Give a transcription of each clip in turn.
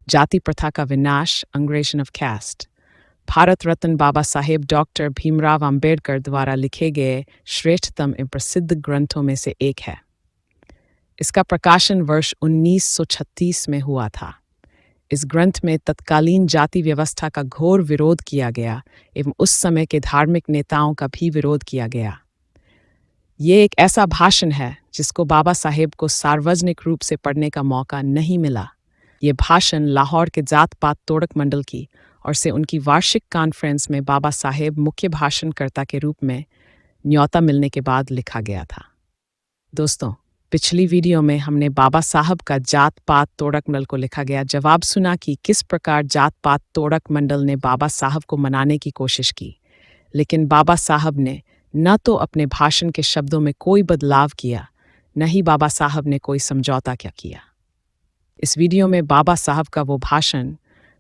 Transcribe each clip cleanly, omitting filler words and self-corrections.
जाति प्रथा का विनाश, annihilation of caste. Bharat Ratna Babasaheb doctor Bhimrao Ambedkar द्वारा लिखे गए श्रेष्ठतम एवं प्रसिद्ध ग्रंथों में से एक है। इसका प्रकाशन वर्ष 1936 में हुआ था। इस ग्रंथ में तत्कालीन जाति व्यवस्था का घोर विरोध किया गया एवं उस समय के धार्मिक नेताओं का भी विरोध किया गया। ये एक ऐसा भाषण है जिसको बाबा साहेब को सार्वजनिक रूप से पढ़ने का मौका नहीं मिला। ये भाषण लाहौर के जात पात तोड़क मंडल की और से उनकी वार्षिक कॉन्फ्रेंस में बाबा साहेब मुख्य भाषणकर्ता के रूप में न्योता मिलने के बाद लिखा गया था। दोस्तों, पिछली वीडियो में हमने बाबा साहब का जात पात तोड़क मंडल को लिखा गया जवाब सुना कि किस प्रकार जात पात तोड़क मंडल ने बाबा साहब को मनाने की कोशिश की, लेकिन बाबा साहब ने न तो अपने भाषण के शब्दों में कोई बदलाव किया, न ही बाबा साहब ने कोई समझौता क्या किया। इस वीडियो में बाबा साहब का वो भाषण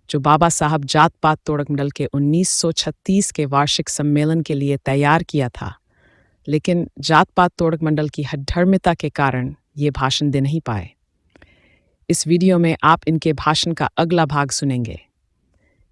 जो बाबा साहब जात पात तोड़क मंडल के 1936 के वार्षिक सम्मेलन के लिए तैयार किया था, लेकिन जात पात तोड़क मंडल की हठधर्मिता के कारण ये भाषण दे नहीं पाए। इस वीडियो में आप इनके भाषण का अगला भाग सुनेंगे।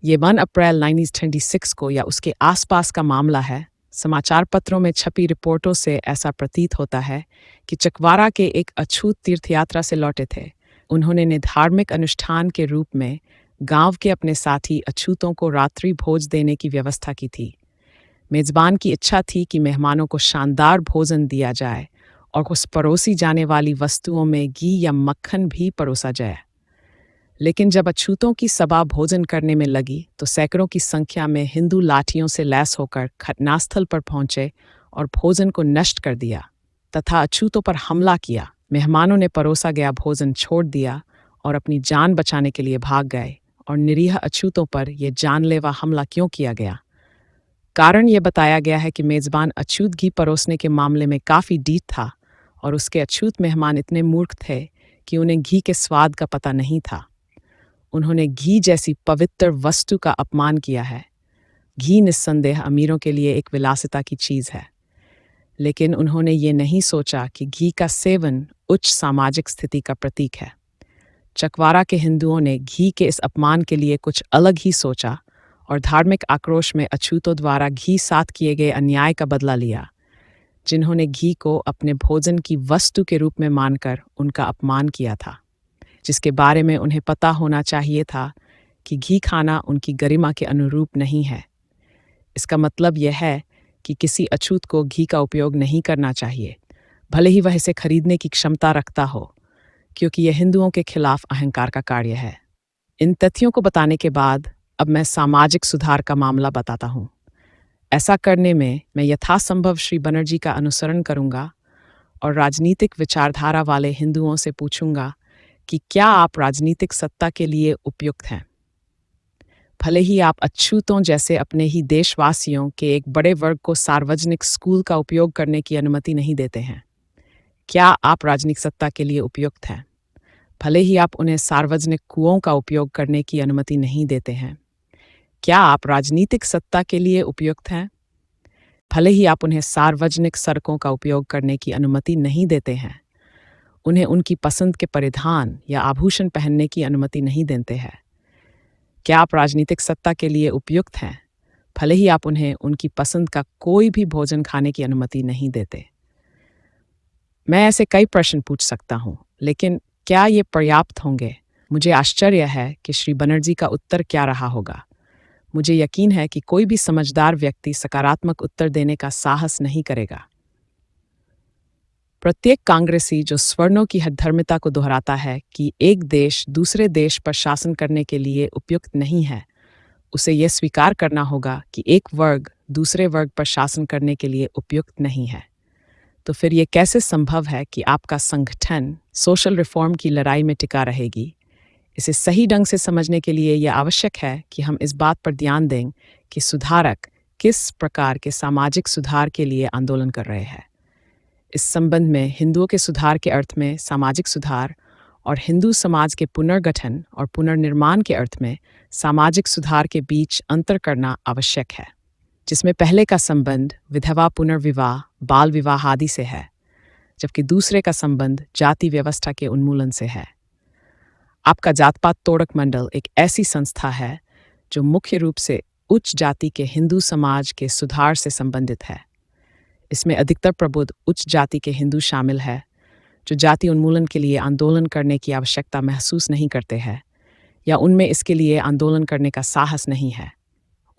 ये 1 अप्रैल 1926 को या उसके आसपास का मामला है। समाचार पत्रों में छपी रिपोर्टों से ऐसा प्रतीत होता है कि चकवारा के एक अछूत तीर्थयात्रा से लौटे थे। उन्होंने धार्मिक अनुष्ठान के रूप में गांव के अपने साथी अछूतों को रात्रि भोज देने की व्यवस्था की थी। मेज़बान की इच्छा थी कि मेहमानों को शानदार भोजन दिया जाए और उस परोसी जाने वाली वस्तुओं में घी या मक्खन भी परोसा जाए। लेकिन जब अछूतों की सभा भोजन करने में लगी तो सैकड़ों की संख्या में हिंदू लाठियों से लैस होकर घटनास्थल पर पहुंचे और भोजन को नष्ट कर दिया तथा अछूतों पर हमला किया। मेहमानों ने परोसा गया भोजन छोड़ दिया और अपनी जान बचाने के लिए भाग गए। और निरीह अछूतों पर यह जानलेवा हमला क्यों किया गया? कारण यह बताया गया है कि मेज़बान अछूत घी परोसने के मामले में काफ़ी डीठ था और उसके अछूत मेहमान इतने मूर्ख थे कि उन्हें घी के स्वाद का पता नहीं था। उन्होंने घी जैसी पवित्र वस्तु का अपमान किया है। घी निस्संदेह अमीरों के लिए एक विलासिता की चीज़ है, लेकिन उन्होंने ये नहीं सोचा कि घी का सेवन उच्च सामाजिक स्थिति का प्रतीक है। चकवारा के हिंदुओं ने घी के इस अपमान के लिए कुछ अलग ही सोचा और धार्मिक आक्रोश में अछूतों द्वारा घी साथ किए गए अन्याय का बदला लिया, जिन्होंने घी को अपने भोजन की वस्तु के रूप में मानकर उनका अपमान किया था, जिसके बारे में उन्हें पता होना चाहिए था कि घी खाना उनकी गरिमा के अनुरूप नहीं है। इसका मतलब यह है कि किसी अछूत को घी का उपयोग नहीं करना चाहिए, भले ही वह इसे खरीदने की क्षमता रखता हो, क्योंकि यह हिंदुओं के खिलाफ अहंकार का कार्य है। इन तथ्यों को बताने के बाद अब मैं सामाजिक सुधार का मामला बताता हूँ। ऐसा करने में मैं यथासंभव श्री बनर्जी का अनुसरण करूँगा और राजनीतिक विचारधारा वाले हिंदुओं से पूछूंगा कि क्या आप राजनीतिक सत्ता के लिए उपयुक्त हैं। भले ही आप अछूतों जैसे अपने ही देशवासियों के एक बड़े वर्ग को सार्वजनिक स्कूल का उपयोग करने की अनुमति नहीं देते हैं। क्या आप राजनीतिक सत्ता के लिए उपयुक्त हैं? भले ही आप उन्हें सार्वजनिक कुओं का उपयोग करने की अनुमति नहीं देते हैं। क्या आप राजनीतिक सत्ता के लिए उपयुक्त हैं? भले ही आप उन्हें सार्वजनिक सड़कों का उपयोग करने की अनुमति नहीं देते हैं। उन्हें उनकी पसंद के परिधान या आभूषण पहनने की अनुमति नहीं देते हैं। क्या आप राजनीतिक सत्ता के लिए उपयुक्त हैं? भले ही आप उन्हें उनकी पसंद का कोई भी भोजन खाने की अनुमति नहीं देते। मैं ऐसे कई प्रश्न पूछ सकता हूँ, लेकिन क्या ये पर्याप्त होंगे? मुझे आश्चर्य है कि श्री बनर्जी का उत्तर क्या रहा होगा। मुझे यकीन है कि कोई भी समझदार व्यक्ति सकारात्मक उत्तर देने का साहस नहीं करेगा। प्रत्येक कांग्रेसी जो स्वर्णों की हठधर्मिता को दोहराता है कि एक देश दूसरे देश पर शासन करने के लिए उपयुक्त नहीं है, उसे यह स्वीकार करना होगा कि एक वर्ग दूसरे वर्ग पर शासन करने के लिए उपयुक्त नहीं है। तो फिर ये कैसे संभव है कि आपका संगठन सोशल रिफॉर्म की लड़ाई में टिका रहेगी? इसे सही ढंग से समझने के लिए यह आवश्यक है कि हम इस बात पर ध्यान दें कि सुधारक किस प्रकार के सामाजिक सुधार के लिए आंदोलन कर रहे हैं। इस संबंध में हिंदुओं के सुधार के अर्थ में सामाजिक सुधार और हिंदू समाज के पुनर्गठन और पुनर्निर्माण के अर्थ में सामाजिक सुधार के बीच अंतर करना आवश्यक है, जिसमें पहले का संबंध विधवा पुनर्विवाह, बाल विवाह आदि से है, जबकि दूसरे का संबंध जाति व्यवस्था के उन्मूलन से है। आपका जात पात तोड़क मंडल एक ऐसी संस्था है जो मुख्य रूप से उच्च जाति के हिंदू समाज के सुधार से संबंधित है। इसमें अधिकतर प्रबुद्ध उच्च जाति के हिंदू शामिल है जो जाति उन्मूलन के लिए आंदोलन करने की आवश्यकता महसूस नहीं करते हैं या उनमें इसके लिए आंदोलन करने का साहस नहीं है।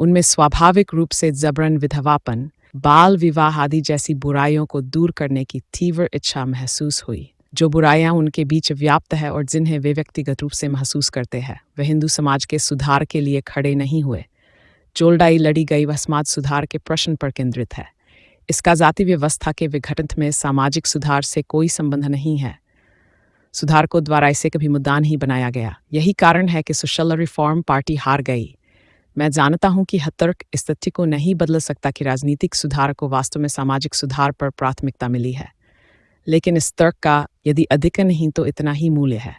उनमें स्वाभाविक रूप से जबरन विधवापन, बाल विवाह आदि जैसी बुराइयों को दूर करने की तीव्र इच्छा महसूस हुई। जो बुराइयां उनके बीच व्याप्त है और जिन्हें वे व्यक्तिगत रूप से महसूस करते हैं, वे हिंदू समाज के सुधार के लिए खड़े नहीं हुए। जोलडाई लड़ी गई वह समाज सुधार के प्रश्न पर केंद्रित है। इसका जाति व्यवस्था के विघटन में सामाजिक सुधार से कोई संबंध नहीं है। सुधारकों द्वारा इसे कभी मुद्दा नहीं बनाया गया। यही कारण है कि सोशल रिफॉर्म पार्टी हार गई। मैं जानता हूं कि तर्क इस तथ्य को नहीं बदल सकता कि राजनीतिक सुधार को वास्तव में सामाजिक सुधार पर प्राथमिकता मिली है, लेकिन इस तर्क का यदि अधिक नहीं तो इतना ही मूल्य है।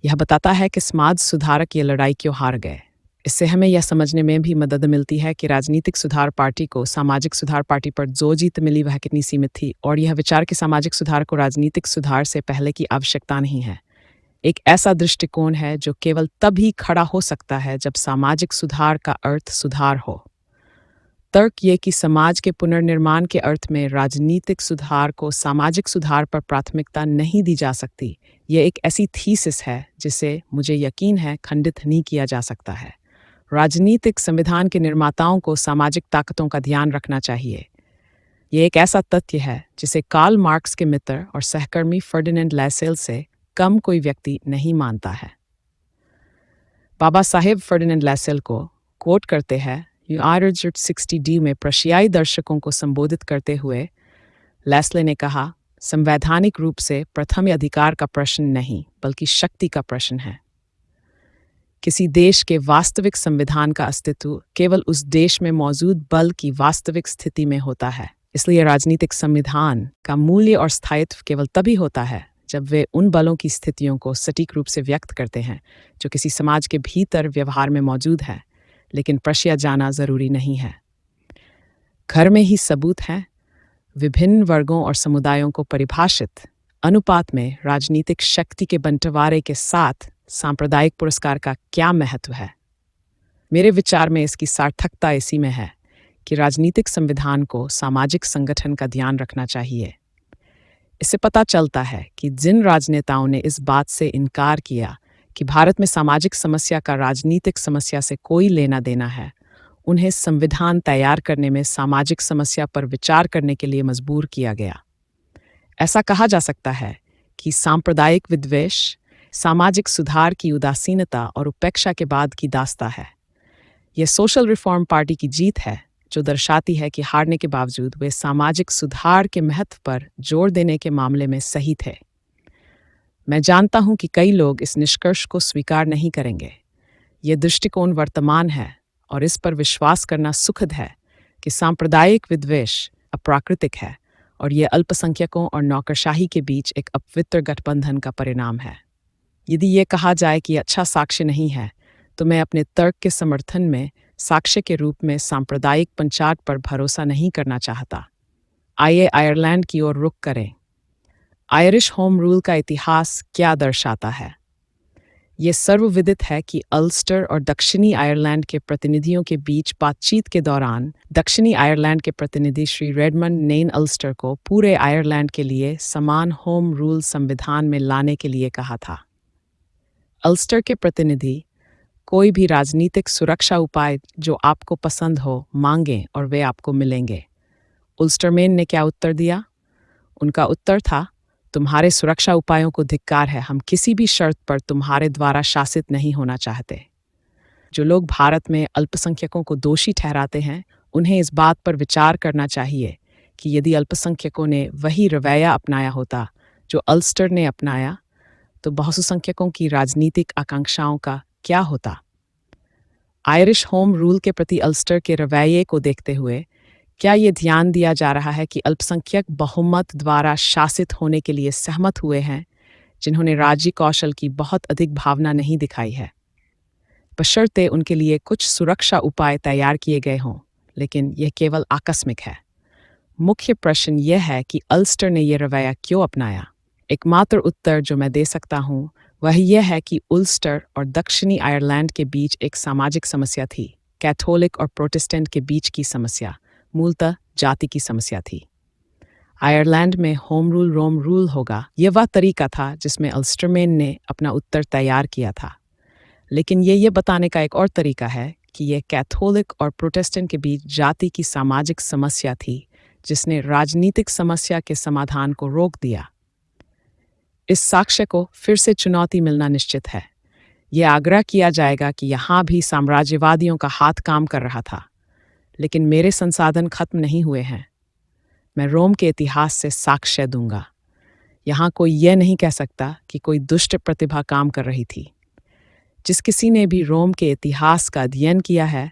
यह बताता है कि समाज सुधारक ये लड़ाई क्यों हार गए। इससे हमें यह समझने में भी मदद मिलती है कि राजनीतिक सुधार पार्टी को सामाजिक सुधार पार्टी पर जो जीत मिली वह कितनी सीमित थी, और यह विचार कि सामाजिक सुधार को राजनीतिक सुधार से पहले की आवश्यकता नहीं है एक ऐसा दृष्टिकोण है जो केवल तभी खड़ा हो सकता है जब सामाजिक सुधार का अर्थ सुधार हो। तर्क ये कि समाज के पुनर्निर्माण के अर्थ में राजनीतिक सुधार को सामाजिक सुधार पर प्राथमिकता नहीं दी जा सकती, यह एक ऐसी थीसिस है जिसे मुझे यकीन है खंडित नहीं किया जा सकता है। राजनीतिक संविधान के निर्माताओं को सामाजिक ताकतों का ध्यान रखना चाहिए। यह एक ऐसा तथ्य है जिसे कार्ल मार्क्स के मित्र और सहकर्मी फर्डिनेंड लैसेल से कम कोई व्यक्ति नहीं मानता है। बाबा साहेब फर्डिनेंड लैसेल को कोट करते हैं 60D में प्रशियाई दर्शकों को संबोधित करते हुए लैसले ने कहा, संवैधानिक रूप से प्रथम अधिकार का प्रश्न नहीं बल्कि शक्ति का प्रश्न है। किसी देश के वास्तविक संविधान का अस्तित्व केवल उस देश में मौजूद बल की वास्तविक स्थिति में होता है। इसलिए राजनीतिक संविधान का मूल्य और स्थायित्व केवल तभी होता है जब वे उन बलों की स्थितियों को सटीक रूप से व्यक्त करते हैं जो किसी समाज के भीतर व्यवहार में मौजूद है, लेकिन प्रशिया जाना जरूरी नहीं है। घर में ही सबूत हैं। विभिन्न वर्गों और समुदायों को परिभाषित अनुपात में राजनीतिक शक्ति के बंटवारे के साथ सांप्रदायिक पुरस्कार का क्या महत्व है। मेरे विचार में इसकी सार्थकता इसी में है कि राजनीतिक संविधान को सामाजिक संगठन का ध्यान रखना चाहिए। इससे पता चलता है कि जिन राजनेताओं ने इस बात से इनकार किया कि भारत में सामाजिक समस्या का राजनीतिक समस्या से कोई लेना देना है, उन्हें संविधान तैयार करने में सामाजिक समस्या पर विचार करने के लिए मजबूर किया गया। ऐसा कहा जा सकता है कि सांप्रदायिक विद्वेष सामाजिक सुधार की उदासीनता और उपेक्षा के बाद की दास्ता है। यह सोशल रिफॉर्म पार्टी की जीत है जो दर्शाती है कि हारने के बावजूद वे सामाजिक सुधार के महत्व पर जोर देने के मामले में सही थे। मैं जानता हूं कि कई लोग इस निष्कर्ष को स्वीकार नहीं करेंगे। यह दृष्टिकोण वर्तमान है और इस पर विश्वास करना सुखद है कि सांप्रदायिक विद्वेष अप्राकृतिक है और यह अल्पसंख्यकों और नौकरशाही के बीच एक अपवित्र गठबंधन का परिणाम है। यदि यह कहा जाए कि अच्छा साक्ष्य नहीं है, तो मैं अपने तर्क के समर्थन में साक्ष्य के रूप में सांप्रदायिक पंचायत पर भरोसा नहीं करना चाहता। आइए आयरलैंड की ओर रुख करें। आयरिश होम रूल का इतिहास क्या दर्शाता है? ये सर्वविदित है कि अल्स्टर और दक्षिणी आयरलैंड के प्रतिनिधियों के बीच बातचीत के दौरान दक्षिणी आयरलैंड के प्रतिनिधि श्री रेडमंड ने अल्स्टर को पूरे आयरलैंड के लिए समान होम रूल संविधान में लाने के लिए कहा था। अल्स्टर के प्रतिनिधि कोई भी राजनीतिक सुरक्षा उपाय जो आपको पसंद हो मांगें और वे आपको मिलेंगे। उल्स्टरमैन ने क्या उत्तर दिया? उनका उत्तर था, तुम्हारे सुरक्षा उपायों को धिक्कार है, हम किसी भी शर्त पर तुम्हारे द्वारा शासित नहीं होना चाहते। जो लोग भारत में अल्पसंख्यकों को दोषी ठहराते हैं, उन्हें इस बात पर विचार करना चाहिए कि यदि अल्पसंख्यकों ने वही रवैया अपनाया होता जो अल्स्टर ने अपनाया, तो बहुसंख्यकों की राजनीतिक आकांक्षाओं का क्या होता। आयरिश होम रूल के प्रति अल्स्टर के रवैये को देखते हुए क्या ये ध्यान दिया जा रहा है कि अल्पसंख्यक बहुमत द्वारा शासित होने के लिए सहमत हुए हैं, जिन्होंने राज्य कौशल की बहुत अधिक भावना नहीं दिखाई है, बशर्ते उनके लिए कुछ सुरक्षा उपाय तैयार किए गए हों, लेकिन यह केवल आकस्मिक है। मुख्य प्रश्न यह है कि अल्स्टर ने यह रवैया क्यों अपनाया। एकमात्र उत्तर जो मैं दे सकता हूँ वह यह है कि उल्स्टर और दक्षिणी आयरलैंड के बीच एक सामाजिक समस्या थी। कैथोलिक और प्रोटेस्टेंट के बीच की समस्या मूलतः जाति की समस्या थी। आयरलैंड में होम रूल रोम रूल होगा, यह वह तरीका था जिसमें अल्स्टरमैन ने अपना उत्तर तैयार किया था। लेकिन ये बताने का एक और तरीका है कि यह कैथोलिक और प्रोटेस्टेंट के बीच जाति की सामाजिक समस्या थी जिसने राजनीतिक समस्या के समाधान को रोक दिया। इस साक्ष्य को फिर से चुनौती मिलना निश्चित है। यह आग्रह किया जाएगा कि यहाँ भी साम्राज्यवादियों का हाथ काम कर रहा था, लेकिन मेरे संसाधन खत्म नहीं हुए हैं। मैं रोम के इतिहास से साक्ष्य दूंगा। यहाँ कोई यह नहीं कह सकता कि कोई दुष्ट प्रतिभा काम कर रही थी। जिस किसी ने भी रोम के इतिहास का अध्ययन किया है